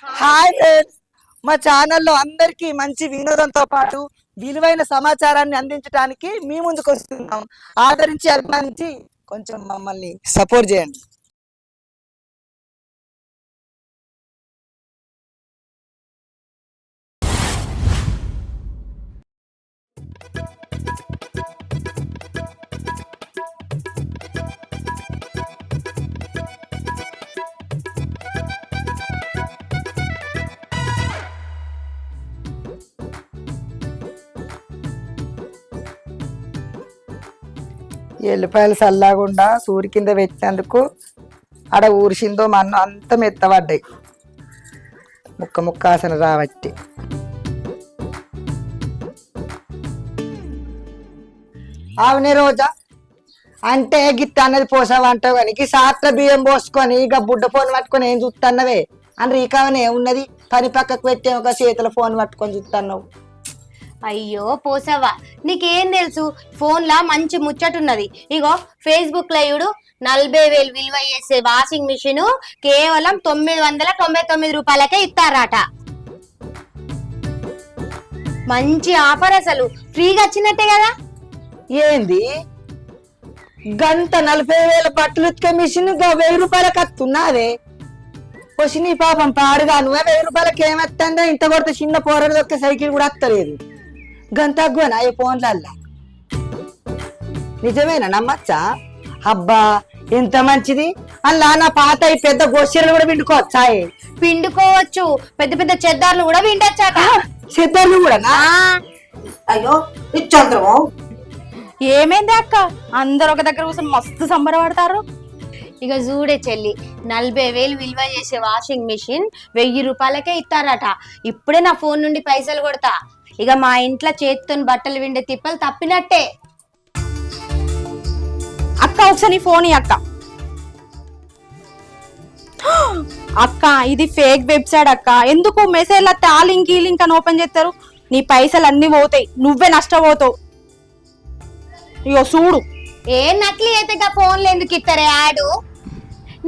Hi friends, మా ఛానల్లో అందరికీ మంచి వినోదంతో పాటు విలువైన సమాచారాన్ని అందించడానికి మీ ముందుకు వస్తున్నాం. ఆదరించి అభిమానించి కొంచెం మమ్మల్ని సపోర్ట్ చేయండి. ఎల్లిపాయలు చల్లకుండా సూరి కింద పెట్టినందుకు ఆడ ఊరిసిందో మన్ను అంత మెత్తబడ్డాయి, ముక్క ముక్క ఆసన రాబట్టి. అవునే రోజా, అంటే గిత్త అన్నది పోసావంటావు కానీ సాత్ర బియ్యం పోసుకొని ఇక బుడ్డ ఫోన్ పట్టుకొని ఏం చూస్తున్నవే అని రీకావని ఏమున్నది, పని పక్కకు పెట్టి ఒక చేతుల ఫోన్ పట్టుకొని చూస్తున్నావు. అయ్యో పోసావా, నీకేం తెలుసు? ఫోన్ లా మంచి ముచ్చటున్నది. ఇగో ఫేస్బుక్ లో చూడు, 40,000 విలువ చేసే వాషింగ్ మిషన్ కేవలం 999 రూపాయలకే ఇస్తారట. మంచి ఆఫర్, అసలు ఫ్రీగా వచ్చినట్టే కదా. ఏంది గంత 40,000 బట్టలు ఉతికే మిషన్ 1,000 రూపాయలకు వస్తున్నాదే? వచ్చి నీ పాపం పాడుగా, నువ్వే 1,000 రూపాయలకి ఏమెత్తందా? ఇంత కొడితే చిన్న పోరడు దొక్కే సైకిల్ కూడా వస్తలేదు. గంత తగ్గునా ఈ ఫోన్లల్లా? నిజమేనా, నమ్మచ్చా? అబ్బా ఎంత మంచిది. అలా నా పాత ఈ పెద్ద గోషీలు కూడా పిండుకోవచ్చా? పిండుకోవచ్చు, పెద్ద పెద్ద చెద్దార్లు కూడా పిండొచ్చాక. చెద్దర్లు కూడా? అయ్యో ఇచ్చంద్రము. ఏమైంది అక్క, అందరు ఒక దగ్గర కూర్చొని మస్తు సంబరపడతారు. ఇక చూడే చెల్లి, 40,000 విలువ చేసే వాషింగ్ మిషన్ 1,000 రూపాయలకే ఇస్తారట. ఇప్పుడే నా ఫోన్ నుండి పైసలు కొడతా. ఇక మా ఇంట్లో చేతితో బట్టలు విండే తిప్పలు తప్పినట్టే. అక్క ఒకసారి ఫోన్ అక్క. అక్క ఇది ఫేక్ వెబ్సైట్ అక్క, ఎందుకు మెసేజ్ వస్తే ఆ లింక్ ఈ లింక్ అని ఓపెన్ చేస్తారు. నీ పైసలు అన్ని పోతాయి, నువ్వే నష్టపోతావు. ఇగో చూడు. ఏ నకిలీ అయితే ఫోన్లు ఎందుకు ఇస్తారే యాడు?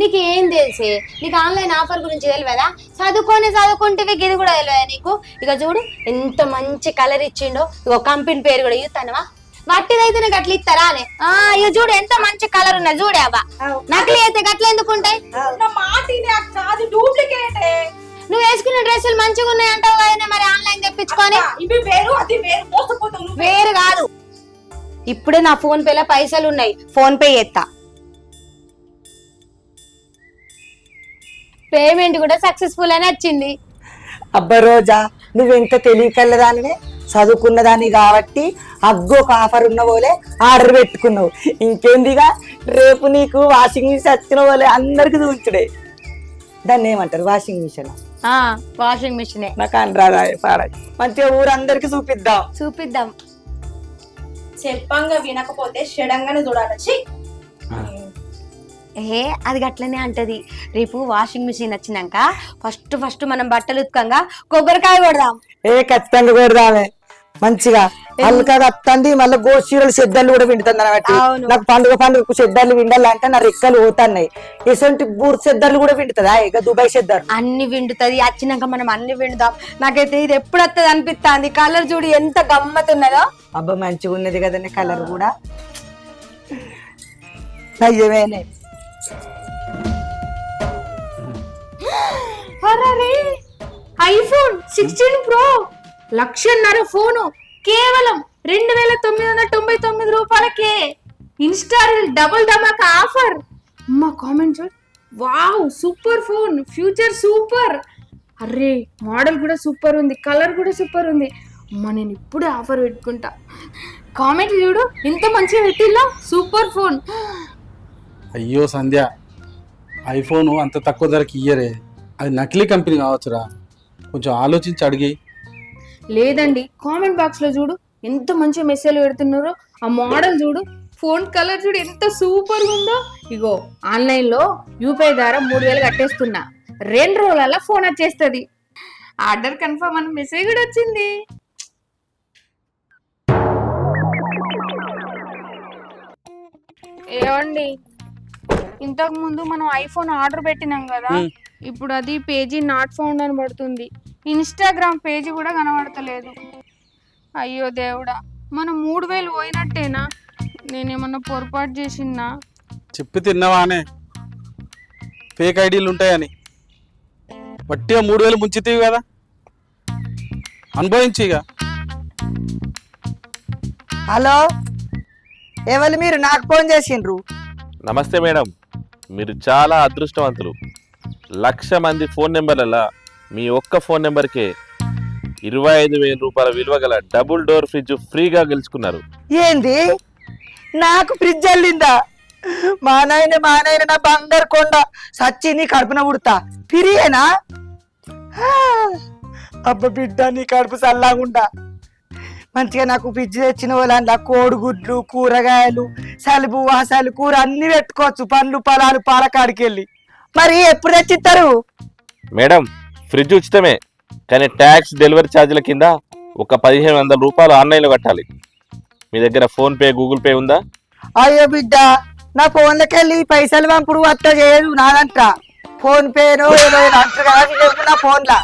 నీకు ఏం తెలిసే? నీకు ఆన్లైన్ ఆఫర్ గురించి తెలియదా? చదువుకుంటే ఇది కూడా తెలియదా నీకు? ఇక చూడు ఎంత మంచి కలర్ ఇచ్చిండో. ఇగో కంపెనీ పేరు కూడా ఇస్తానవా? వట్టిదైతే నాకు అట్లా ఇస్తారా అని. ఇక చూడు ఎంత మంచి కలర్ ఉన్నది, చూడే అవ్వ. నకిలీ అయితే గట్ల ఎందుకుంటాయి? నువ్వు వేసుకున్న డ్రెస్సులు మంచిగా ఉన్నాయి అంటావు కదా, మరి ఆన్లైన్ తెప్పించుకొని. వేరు కాదు. ఇప్పుడే నా ఫోన్ పేలో పైసలు ఉన్నాయి, ఫోన్ పే చేస్తా. పేమెంట్ కూడా సక్సెస్ఫుల్ అని వచ్చింది. అబ్బా రోజా, నువ్వెంత తెలియకల్లదానివే, చదువుకున్నదాన్ని కాబట్టి ఒక ఆఫర్ ఉన్న పోలే ఆర్డర్ పెట్టుకున్నావు. ఇంకేందిగా రేపు నీకు వాషింగ్ మిషన్ వచ్చిన పోలే అందరికి చూచుడే. దాన్ని ఏమంటారు? Washing machine. వాషింగ్ మిషనే. నాకు అనరాదా పాడాయి. మంచిగా ఊరందరికి చూపిద్దాం. చెప్పంగా వినకపోతే షడంగానే చూడాలి. అది గట్లనే అంటది. రేపు వాషింగ్ మిషన్ వచ్చినాక ఫస్ట్ మనం బట్టలు ఉత్కంగా కొబ్బరికాయ కొడదాం. ఖచ్చితంగా కొడదామే. మంచిగా అల్లుగా వస్తుంది. మళ్ళీ గోచీరలు చెద్దర్లు కూడా వింటుంది అన్నమాట. నాకు పండుగ చెద్దర్లు విండాలంటే నా రెక్కలు పోతున్నాయి. ఎటువంటి బూర్ చెద్దర్లు కూడా విండుతుందా? ఇక దుబాయ్ చెద్దరు అన్ని విండుతుంది. వచ్చినాక మనం అన్ని విండుదాం. నాకైతే ఇది ఎప్పుడు వస్తుంది అనిపిస్తుంది. కలర్ చూడు ఎంత గమ్మతున్నదో. అబ్బా మంచిగా ఉన్నది కదండి కలర్ కూడా. నయ్యమేనే. ఐఫోన్ 16 ప్రో 1,50,000 ఫోను కేవలం 2,999 రూపాయలకే. ఇన్స్టాల్ డబుల్ ధమాకా ఆఫర్. మా comment wow, super phone, future super. అరే మోడల్ కూడా సూపర్ ఉంది, కలర్ కూడా సూపర్ ఉంది. అమ్మ నేను ఇప్పుడే ఆఫర్ పెట్టుకుంటా. కామెంట్ చూడు ఎంత మంచిగా పెట్టిల్లా, సూపర్ ఫోన్. అయ్యో సంధ్య, ఐఫోన్ అంత తక్కువ ధరకి ఇయ్యరే, అది నకిలీ కంపెనీ కావచ్చురా, కొంచెం ఆలోచించి అడిగి. లేదండి, కామెంట్ బాక్స్ లో చూడు ఎంత మంచి మెసేజ్ పెడుతున్నారో. ఆ మోడల్ చూడు, ఫోన్ కలర్ చూడు ఎంత సూపర్ ఉందో. ఇగో ఆన్లైన్ లో యూపీఐ ద్వారా 3,000 కట్టేస్తున్నా, 2 రోజులలో ఫోన్ వచ్చేస్తుంది. ఆర్డర్ కన్ఫర్మ్ అని మెసేజ్ కూడా వచ్చింది. ఏమండి, ఇంతకు ముందు మనం ఐఫోన్ ఆర్డర్ పెట్టినాం కదా, ఇప్పుడు అది పేజీ నాట్ ఫౌండ్ అని పడుతుంది. ఇన్స్టాగ్రామ్ పేజీ కూడా కనబడతలేదు. అయ్యో దేవుడా, మనం 3000 పోయినట్టేనా? నేనేమన్నా పొరపాటు చేసినా? చెప్పి తిన్నావానే ఫేక్ ఐడీలు ఉంటాయని. వట్టిగా 3000 ముంచితీవి కదా, అనుభవించి ఇక. హలో, ఎవరు మీరు? నాకు ఫోన్ చేసిండ్రు. నమస్తే మేడం, మీరు చాలా అదృష్టవంతులు. 1,00,000 మంది ఫోన్ నెంబర్లలో మీ ఒక్క ఫోన్ నెంబర్కే 25,000 రూపాయల విలువ గల డబుల్ డోర్ ఫ్రిడ్జ్ ఫ్రీగా గెలుచుకున్నారు. ఏంది? నాకు ఫ్రిడ్జ్ అల్లిందా? మా నాయన నా బంగారు కొండ సచ్చి నీ కడుపున ఉడతా పిరియేనా? అబ్బ బిడ్డ, నీ కడుపు చల్లాగుండా. మంచిగా నాకు ఫ్రిడ్జ్ తెచ్చిన వాళ్ళ కోడిగుడ్లు, కూరగాయలు, సలుపు వాసాలు, కూర అన్ని పెట్టుకోవచ్చు. పండ్లు పొలాలు పాలకాడికి వెళ్ళి. మరి ఎప్పుడు తెచ్చిస్తారు? మేడం, ఫ్రిడ్జ్ ఉచితమే, కానీ ట్యాక్స్ డెలివరీ ఛార్జీల కింద ఒక 1,500 రూపాయలు ఆన్లైన్లో కట్టాలి. మీ దగ్గర ఫోన్పే గూగుల్ పే ఉందా? అయ్యో బిడ్డ, నా ఫోన్లోకి వెళ్ళి పైసలు పంపుడు అత్త చేయదు నాదంట. ఫోన్ పేనో ఏదో అంటారు కదా నా ఫోన్లా.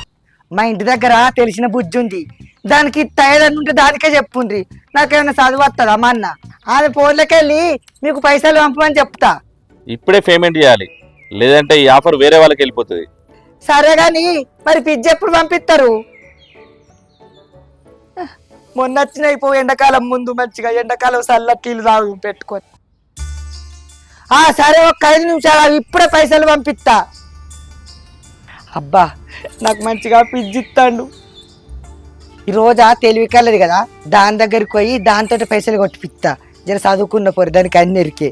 మా ఇంటి దగ్గర తెలిసిన బుజ్జి ఉంది, దానికి తయారని ఉంటే దానికే చెప్పుండ్రి. నాకేమైనా చదువు వస్తుందా మా అన్న? ఆమె ఫోన్లోకి వెళ్ళి మీకు పైసలు పంపమని చెప్తా. ఇప్పుడే పేమెంట్ చేయాలి, లేదంటే ఈ ఆఫర్ వేరే వాళ్ళకి వెళ్ళిపోతుంది. సరే గాని మరి ఫ్రిడ్జ్ ఎప్పుడు పంపిస్తారు? మొన్న వచ్చిన ఎండాకాలం ముందు మంచిగా ఎండాకాలం చల్లటీలు తాగు పెట్టుకొని. సరే, ఒక 5 నిమిషాలు ఇప్పుడే పైసలు పంపిస్తా. అబ్బా, నాకు మంచిగా ఫ్రిడ్జ్ ఇస్తాడు. ఈ రోజా తెలివి కలది కదా, దాని దగ్గరికి పోయి దాంతో పైసలు కొట్టిపిస్తా. జర చదువుకున్న పోరు దానికి అన్ని ఎరికే.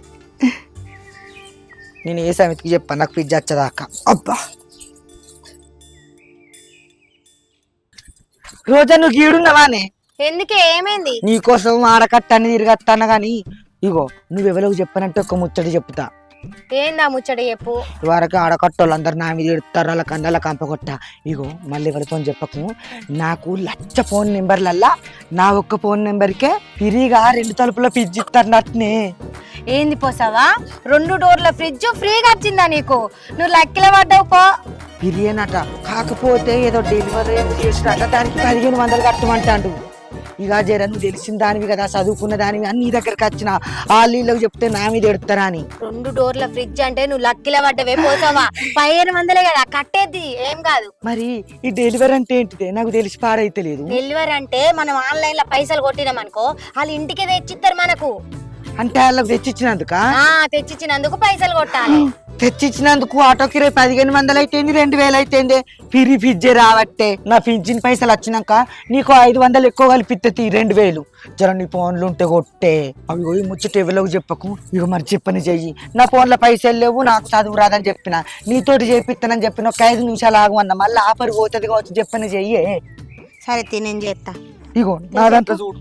నేను ఏ సమితికి చెప్పాను నాకు ఫ్రిడ్జ్ వచ్చేదాకా. అబ్బా, రోజా నువ్వు గీడున్నావానే? ఎందుకే, ఏమైంది? నీకోసం ఆడకట్టాన్ని తిరగత్తాను గాని ఇగో నువ్వెవరికి చెప్పనంటే ఒక ముచ్చట చెప్తా. ఏందా ముచ్చట చెప్పు. వరకు ఆడకట్టోళ్ళందరూ నా మీద ఎడతారు, వాళ్ళ కన్నాల కంపకొట్ట. ఇగో మళ్ళీ ఎవరితో చెప్పకు. నాకు 1,00,000 ఫోన్ నెంబర్లల్లా నా ఒక్క ఫోన్ నెంబర్కే ఫ్రీగా 2 తలుపుల ఫ్రిడ్జ్ ఇస్తారన్నట్నే. ఏంది పోసావా? 2 డోర్ల ఫ్రిడ్జ్ ఫ్రీగా వచ్చిందా నీకు? నువ్వు లెక్కల పడ్డావు పో. పిరియనట, కాకపోతే ఏదో డెలివరీ చేసినట్ట దానికి 1,500 కట్టమంటాడు. ఇక జర నువ్వు తెలిసిన దానివి కదా, చదువుకున్న దానివి అని నీ దగ్గరకు వచ్చిన వాళ్ళకి చెప్తే నా మీద ఎడతారా అని. 2 డోర్ల ఫ్రిడ్జ్ అంటే నువ్వు లక్కిల పడ్డవే పోసావా? 1,500 కదా కట్టేది, ఏం కాదు. మరి ఈ డెలివరీ అంటే ఏంటిదే నాకు తెలిసి పాడైతే లేదు. డెలివరీ అంటే మనం ఆన్లైన్ లో పైసలు కొట్టినాం అనుకో, వాళ్ళు ఇంటికి తెచ్చిస్తారు మనకు. అంటే వాళ్ళకి తెచ్చిచ్చినందుక? తెచ్చిచ్చినందుకు పైసలు కొట్టాలి. తెచ్చిచ్చినందుకు ఆటోకి 1,500 అయితేంది, 2,000 అయితేంది. పిరి ఫ్రిడ్జే రావట్టే. నా పింఛన్ పైసలు వచ్చినాక నీకు 500 ఎక్కువ కలిపిస్తుంది 2,000. జర నీ ఫోన్లు ఉంటే కొట్టే. అవి పోయి ముచ్చట ఎవరికి చెప్పకు. ఇక మరి చెప్పని చెయ్యి. నా ఫోన్లో పైసలు లేవు, నాకు చదువు రాదని చెప్పిన, నీతోటి చేపిస్తానని చెప్పిన. ఒక 5 నిమిషాలు ఆగమన్నా, మళ్ళీ ఆఫర్ పోతుంది కావచ్చు. చెప్పని చెయ్యే. సరే నేను చేస్తా. ఇగో నాదంతా చూడు.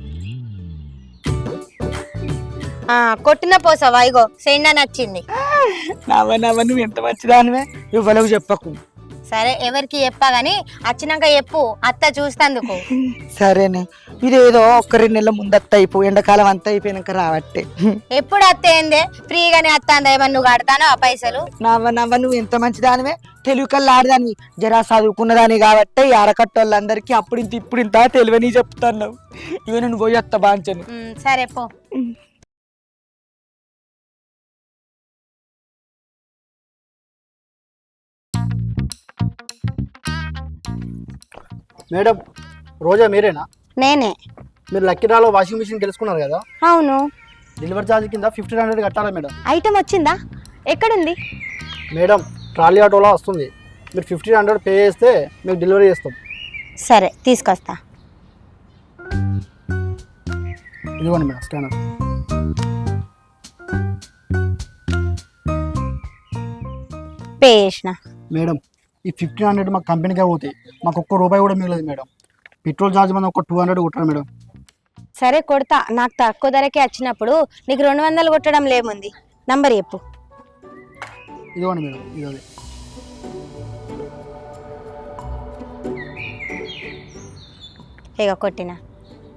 కొట్టిన పోసావా? ఇగో సెండ్ నచ్చింది. నవ్వ నువ్వు ఎంత మంచిదానివే. ఎవరికి చెప్పకు. సరే, ఎవరికి చెప్పా గాని వచ్చినాక చెప్పు, అత్త చూస్తందుకు. సరేనే, ఇదేదో 1-2 నెలల ముందు అత్త అయిపో, ఎండాకాలం అంతా అయిపోయినాక రావట్టే. ఎప్పుడు అత్త ఏందే? ఫ్రీగానే అత్త అందేమని నువ్వు కడతాను ఆ పైసలు. నవ్వ నువ్వు ఎంత మంచిదానివే. తెలివి కల్లా ఆడదానివి, జరా చదువుకున్నదాని కాబట్టి ఆడకట్టోళ్ళందరికీ అప్పుడు ఇంత ఇప్పుడు ఇంత తెలివని చెప్తాను. ఇవి నువ్వు పోయి అత్త బాంచని. సరే పో. మేడం, రోజా మీరేనా? నేనే. మీరు లక్కీరాలో వాషింగ్ మిషన్ గెలుచుకున్నారు కదా, అవును. డెలివరీ ఛార్జ్ కింద 1,500 కట్టాలా మేడం? ఐటమ్ వచ్చిందా? ఎక్కడుంది? మేడం, ట్రాలీ ఆటోలో వస్తుంది. మీరు 1,500 పే చేస్తే మీకు డెలివరీ చేస్తాం. సరే, తీసుకొస్తా. ఇదిగోండి మేడం స్కానర్. పే చేసిన. మేడం, ఈ 1,500 మాకు కంపెనీకే పోతాయి. మాకు ఒక్క రూపాయి కూడా మిగలదు మేడం. పెట్రోల్ ఛార్జ్ మనం ఒక 200 కొట్టారు మేడం. సరే కొడతా. నాకు తక్కువ ధరకే వచ్చినప్పుడు నీకు 200 కొట్టడం లేముంది. నంబర్ చెప్పు. ఇదిగోండి మేడం, ఇదే. ఇక కొట్టినా.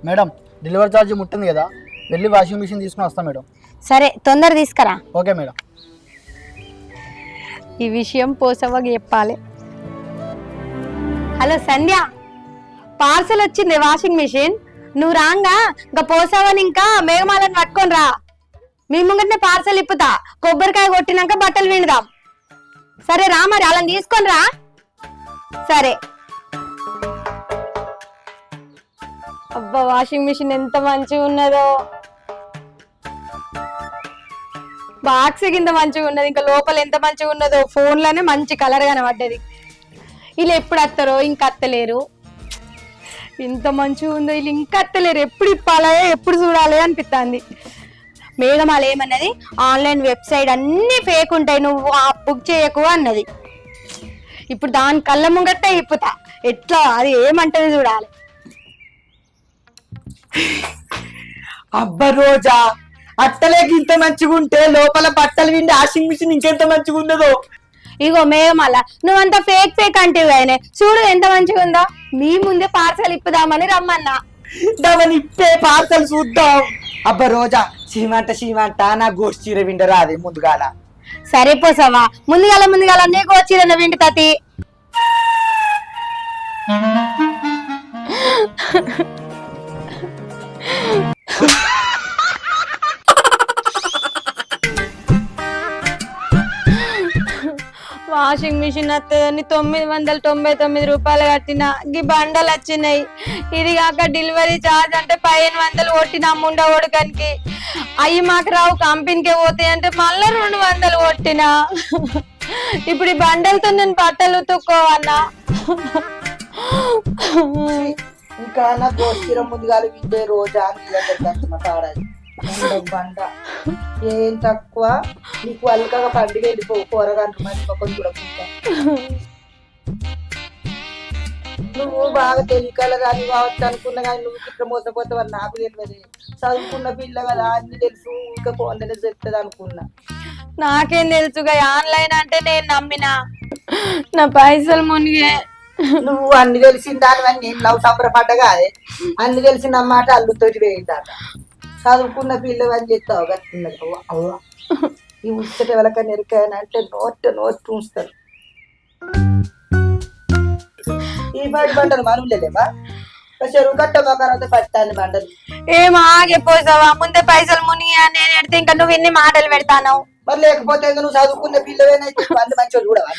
మేడం, డెలివరీ ఛార్జ్ ముట్టింది కదా, వెళ్ళి వాషింగ్ మిషన్ తీసుకుని వస్తాం మేడం. సరే, తొందర తీసుకురా. Okay madam. ఈ విషయం పోసవ్వకి చెప్పాలి. హలో సంధ్య, పార్సల్ వచ్చింది వాషింగ్ మిషన్. నువ్వు రాంగా ఇంకా పోసావని ఇంకా మేఘమాలను పట్టుకొని రా. మీ ముంగటనే పార్సల్ ఇప్పుతా. కొబ్బరికాయ కొట్టినాక బట్టలు విండుదాం. సరే రా, మరి అలా తీసుకొని రా. సరే. అబ్బా, వాషింగ్ మిషన్ ఎంత మంచిగా ఉన్నదో. బాక్స్ కింద మంచిగా ఉన్నది, ఇంకా లోపల ఎంత మంచిగా ఉన్నదో. ఫోన్ లోనే మంచి కలర్ కనబడ్డది. వీళ్ళు ఎప్పుడు వస్తారో ఇంకా అత్తలేరు. ఇంత మంచిగా ఉందో, వీళ్ళు ఇంకా అత్తలేరు. ఎప్పుడు ఇప్పాలా, ఎప్పుడు చూడాలి అనిపిస్తుంది. మేఘమాల ఏమన్నది, ఆన్లైన్ వెబ్సైట్ అన్ని ఫేక్ ఉంటాయి, నువ్వు బుక్ చేయకు అన్నది. ఇప్పుడు దాని కళ్ళ ముంగట్టే ఇప్పుతా. ఎట్లా అది ఏమంటది చూడాలి. అబ్బా రోజా, అట్టలేక ఇంత మంచిగా ఉంటే లోపల బట్టలు విండి వాషింగ్ మిషన్ ఇంకెంత మంచిగా ఉన్నదో. ఇగో మేఘమాల, నువ్వంతా ఫేక్ ఫేక్ అంటే ఆయన చూడు ఎంత మంచిగా ఉందో. మీ ముందే పార్సల్ ఇప్పుదామని రమ్మన్నా. దాని ఇప్పే పార్సల్ చూద్దాం. అబ్బా రోజా, చీమంట నా గోష్ఠి చీర విండరా అదే ముందుగాల. సరిపోసావా, ముందుగాల నీకు వచ్చిరన్న వింటి తతి. వాషింగ్ మిషన్ వస్తుందని 999 రూపాయలు కట్టినా. ఈ బండలు వచ్చినాయి. ఇది కాక డెలివరీ ఛార్జ్ అంటే 1500 కొట్టిన ముండ ఉడకనికి. అవి మాకు రావు, కంపెనీకే పోతాయి అంటే మళ్ళీ 200 కొట్టినా. ఇప్పుడు ఈ బండలతో నేను బట్టలు ఉతుక్కోవన్నా. ఇంకా నా గోష్ఠి చీర ముందుగాల వింటే రోజా పాడాలి. బండ ఏం తక్కువ, నీకు అల్కగా పండుగ వెళ్ళిపో. కూరగాయలు మంచి మొక్కలు చూడకుండా నువ్వు బాగా తెలియకల కానీ కావచ్చు అనుకున్నా కానీ నువ్వు ఇక్కడ మోసపోతావని నాకు తెలియదు. చదువుకున్న పిల్ల కదా, అన్ని తెలుసు. ఇంకా ఫోన్లోనే చెప్తుంది అనుకున్నా. నాకేం తెలుసుగా, ఆన్లైన్ అంటే నేను నమ్మినా. నా పైసలు మునిగే. నువ్వు అన్ని తెలిసిన దానివన్నీ నేను లవ్ సంబరపడ్డగా అదే అన్ని తెలిసిన అన్నమాట. అల్లుతోటి వేయిందాక చదువుకున్న పిల్లవని చెప్తావు గట్టున్నది. అవ్వ ఈ ఉచ్చట ఎవరికైనా ఎరికాయనంటే నోట్ ఉంచుతారు. ఈ పాటి బండలు మనలేమా, చెరువు కట్ట మొక్కరంతా పట్టాను బండలు. ఏం ఆగిపోసావా, ముందే పైసలు మునిగి నేను ఎడితే ఇంకా నువ్వు ఇన్ని మాటలు పెడతాను. మరి లేకపోతే నువ్వు చదువుకున్న పిల్లవేనైతే అన్ని మంచిగా చూడవా.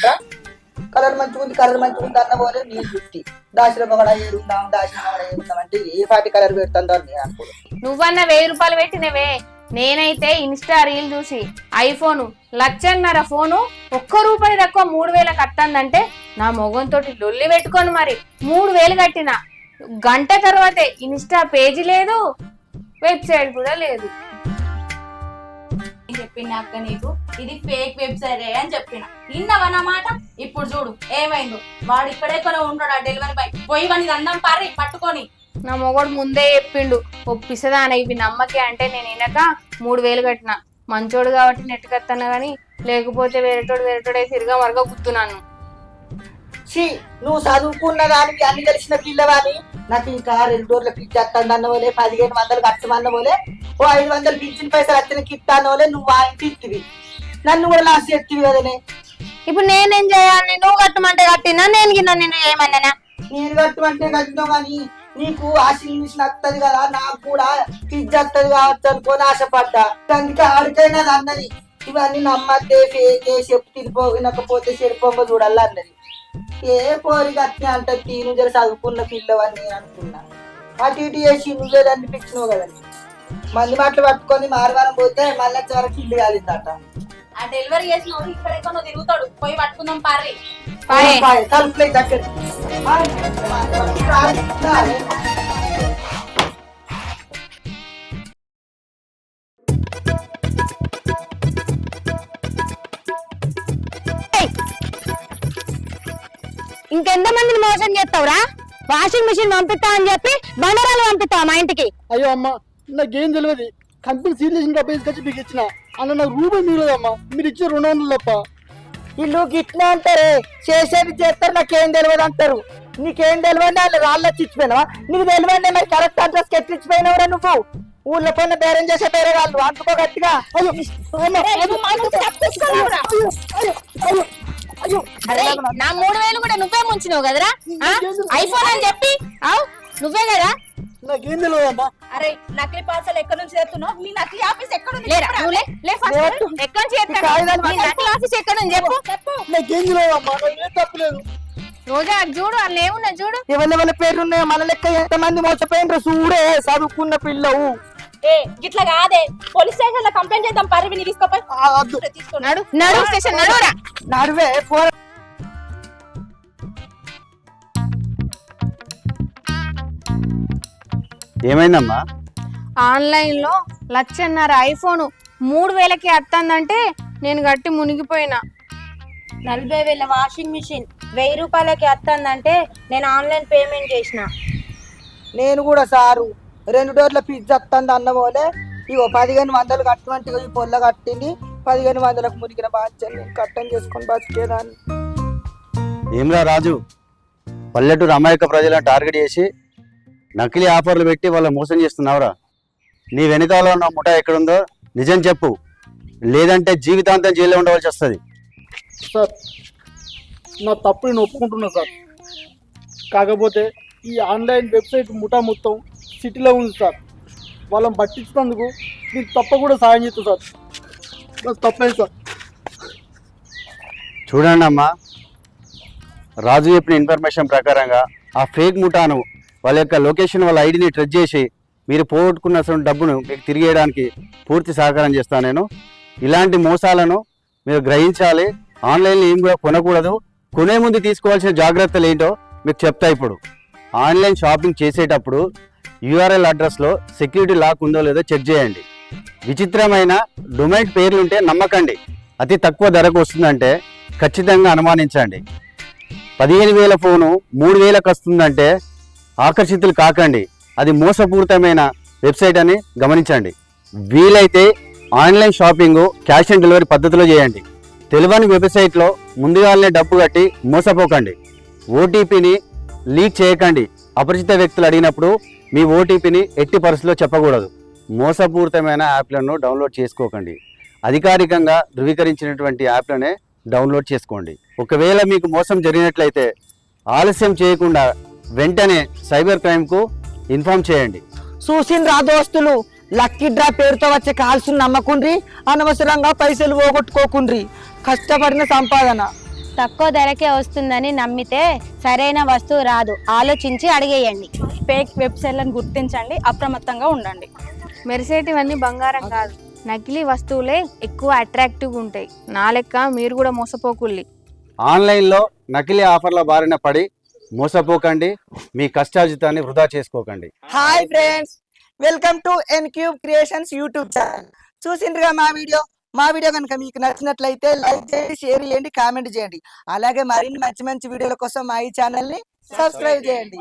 కలర్ మంచిగా ఉంది అన్న పోలే నీ చుట్టి దాచిన కూడా ఏడుందాం, దాచిన కూడా ఏడుందాం అంటే ఏ పాటి కలర్ పెడుతుందో నేను అనుకో. నువ్వన్న 1000 రూపాయలు పెట్టినవే. నేనైతే ఇన్స్టా రీల్ చూసి ఐఫోన్ 1,00,000 ఫోను ₹1 తక్కువ 3000 కట్టిందంటే నా మొగంతో లొల్లి పెట్టుకొని మరి 3000 కట్టిన. గంట తర్వాతే ఇన్స్టా పేజీ లేదు, వెబ్సైట్ కూడా లేదు. చెప్పిన అక్క నీకు ఇది ఫేక్ వెబ్సైట్ అని చెప్పిన, విన్నవన్నమాట. ఇప్పుడు చూడు ఏమైందో. వాడు ఇక్కడెక్కడ ఉంటాడు, ఆ డెలివరీ బాయ్ పోయి వాడిని అందం పారి పట్టుకొని. నా మొగడు ముందే చెప్పిండు, ఒప్పిస్తుందాన ఇవి నమ్మకే అంటే నేను వినక 3000 కట్టిన. మంచోడు కాబట్టి నెట్ కత్తాను కానీ లేకపోతే వేరేటోడే తిరిగా మరగా గుర్తున్నాను. నువ్వు చదువుకున్న దానికి అన్ని తెలిసిన పిల్లవాని నాకు ఇంకా 2 రోజుల పిచ్చి వస్తాను అన్నవోలే, 1500 కట్టమన్నవోలే, 500 పిచ్చిన పైసలు వచ్చిన కిత్తానోలే. నువ్వు వాయించివి నన్ను కూడా లాస్ట్ చేస్తావి కదనే. ఇప్పుడు నేనేం చేయాలి? నువ్వు కట్టమంటే కట్టినా, నేను గిన్నా నేను ఏమన్నా. నేను కట్టమంటే కట్టినావు కానీ నీకు వాషింగ్ మిషన్ వస్తుంది కదా, నాకు కూడా పిచ్చి వస్తుంది కావచ్చు అనుకోని ఆశపడ్డా. అందుకే ఆడికైనా అన్నది ఇవన్నీ నమ్మద్దే, ఫేకే, చెప్పు తినిపోకపోతే చెడిపోక చూడాలి అన్నది. ఏ పోరి గట్టి అంటే నువ్వు జర చదువుకున్న పిల్లవని నేను అనుకున్నా. అటు ఇటు చేసి నువ్వే అనిపించినావు కదండి. మంది మాటలు పట్టుకొని మారవారం పోతే మళ్ళీ వరకు ఇల్లు కాలిందట. ఆ డెలివరీ చేసిన ఇక్కడ తిరుగుతాడు, పోయి పట్టుకుందాం పారి. తలుపులే దగ్గర ఇంకెంత మందిని మోసం చేస్తావురా? వాషింగ్ మిషన్ పంపిస్తా అని చెప్పి బండరాలు పంపిస్తావా మా ఇంటికి? అయ్యో అమ్మ, నాకేం తెలియదు. కంపెనీ సీల్ చేసిన డబ్బు తీసుకొచ్చి మీకు ఇచ్చిన. అన్న నాకు రూపాయి మిగలదమ్మా, మీరు ఇచ్చే 200 తప్ప. ఇల్లు గిట్లా అంటారే, చేసేది చేస్తారు, నాకేం తెలియదు అంటారు. నీకేం తెలియదు వాళ్ళు రాళ్ళ చిచ్చిపోయినావా? నీకు తెలియదు మరి కరెక్ట్ అడ్రస్ ఎట్లిచ్చిపోయినావురా నువ్వు? ఊళ్ళో పైన బేరం చేసే పేరే వాళ్ళు అందుకో గట్టిగా. అరే నా 3000 కూడా నువ్వే ముంచినావు కదరా ఐఫోన్ అని చెప్పి అవు నువ్వే కదా నాకేం తెలియదమ్మా. అరే నకిలీ పార్సల్ ఎక్కడి నుంచి తెస్తున్నావు మీ నకిలీ ఆఫీస్ ఎక్కడ ఉంది లేరా నువ్వు లే ఫస్ట్ ఎక్కడి నుంచి చేస్తాను నీ నకిలీ ఆఫీస్ ఎక్కడ ఉంది చెప్పు నాకేం తెలియదమ్మా. నాకేం తప్పలేదు. రోజా అటు చూడు వాళ్ళు ఏమున్నా చూడు ఎవరి పేర్లు ఉన్నాయో మన లెక్క ఎంతమంది మోసపోయినరు చూడే చదువుకున్న పిల్లవు. ఏ గిట్లా కాదే పోలీస్ స్టేషన్ లో కంప్లైంట్ చేద్దాం పరివిని తీసుకోపోయి వద్దు. నడు స్టేషన్ నడురా నడువే ఏమైందమ్మా? ఆన్లైన్ లో 1,50,000 ఐఫోన్ 3,000కి వస్తుందంటే నేను గట్టి మునిగిపోయినా. 40,000 వాషింగ్ మిషన్ 1000 రూపాయలకి వస్తుందంటే నేను ఆన్లైన్ పేమెంట్ చేసిన. నేను కూడా సారు 2 డోర్ల పిజ్జా వస్తుంది అన్న పోలే ఇగో 1500 కట్టమంటే ఈ పొల్ల కట్టింది 1500కు మునిగిన బాధ్యత నేను కట్టం చేసుకొని బతికేదాన్ని. ఏమ్రా రాజు, పల్లెటూరు అమాయక ప్రజలను టార్గెట్ చేసి నకిలీ ఆఫర్లు పెట్టి వాళ్ళ మోసం చేస్తున్నావురా. నీ వెనకాల ఉన్న ముఠా ఎక్కడుందో నిజం చెప్పు, లేదంటే జీవితాంతం జైల్లో ఉండవలసి వస్తుంది. సార్ నా తప్పు నేను ఒప్పుకుంటున్నా సార్. కాకపోతే ఈ ఆన్లైన్ వెబ్సైట్ ముఠా మొత్తం సిటీలో ఉంది సార్. వాళ్ళని పట్టించినందుకు మీకు తప్ప కూడా సాయం చేస్తాను సార్. నాకు తప్పలేదు సార్. చూడండి అమ్మా, రాజు చెప్పిన ఇన్ఫర్మేషన్ ప్రకారంగా ఆ ఫేక్ ముఠాను వాళ్ళ యొక్క లొకేషన్ వాళ్ళ ఐడిని ట్రెస్ చేసి మీరు పోగొట్టుకున్న డబ్బును మీకు తిరిగి వేయడానికి పూర్తి సహకారం చేస్తాను నేను. ఇలాంటి మోసాలను మీరు గ్రహించాలి. ఆన్లైన్లో ఏం కూడా కొనకూడదు. కొనే ముందు తీసుకోవాల్సిన జాగ్రత్తలు ఏంటో మీకు చెప్తా. ఇప్పుడు ఆన్లైన్ షాపింగ్ చేసేటప్పుడు యూఆర్ఎల్ అడ్రస్లో సెక్యూరిటీ లాక్ ఉందో లేదో చెక్ చేయండి. విచిత్రమైన డొమైన్ పేర్లు ఉంటే నమ్మకండి. అతి తక్కువ ధరకు వస్తుందంటే ఖచ్చితంగా అనుమానించండి. 15,000 ఫోను 3,000కి వస్తుందంటే ఆకర్షితులు కాకండి. అది మోసపూరితమైన వెబ్సైట్ అని గమనించండి. వీలైతే online shopping cash on delivery పద్ధతిలో చేయండి. తెలియని వెబ్సైట్లో ముందుగానే డబ్బు కట్టి మోసపోకండి. ఓటీపీని లీక్ చేయకండి. అపరిచిత వ్యక్తులు అడిగినప్పుడు మీ ఓటీపీని ఎట్టి పరిస్థితుల్లో చెప్పకూడదు. మోసపూరితమైన యాప్లను డౌన్లోడ్ చేసుకోకండి. అధికారికంగా ధృవీకరించినటువంటి యాప్లనే డౌన్లోడ్ చేసుకోండి. ఒకవేళ మీకు మోసం జరిగినట్లయితే ఆలస్యం చేయకుండా వెంటనే సైబర్ క్రైమ్కు ఇన్ఫార్మ్ చేయండి. చూసిండ్రా దోస్తులు, లక్కీ డ్రా పేరుతో వచ్చే కాల్స్ నమ్మకుండ్రి, అనవసరంగా పైసలు పోగొట్టుకోకుండ్రి. కష్టపడిన సంపాదన తక్కువ ధరకే వస్తుందని నమ్మితే సరైన వస్తువు రాదు. ఆలోచించి అడిగేయండి. ఫేక్ వెబ్సైట్లను గుర్తించండి, అప్రమత్తంగా ఉండండి. మెరిసేటివన్నీ బంగారం కాదు, నకిలీ వస్తువులే ఎక్కువ అట్రాక్టివ్గా ఉంటాయి. నా లెక్క మీరు కూడా మోసపోకుల్లి. ఆన్లైన్లో నకిలీ ఆఫర్ల బారిన పడి మోసపోకండి. మీ కష్టార్జితాన్ని వృధా చేసుకోకండి. Hi friends, welcome to N cube creations YouTube channel. చూసిండ్రుగా మా వీడియో కనుక మీకు నచ్చినట్లయితే లైక్ చేయండి, షేర్ చేయండి, కామెంట్ చేయండి. అలాగే మరిన్ని మంచి మంచి వీడియోల కోసం మా ఈ ఛానల్ని సబ్స్క్రైబ్ చేయండి.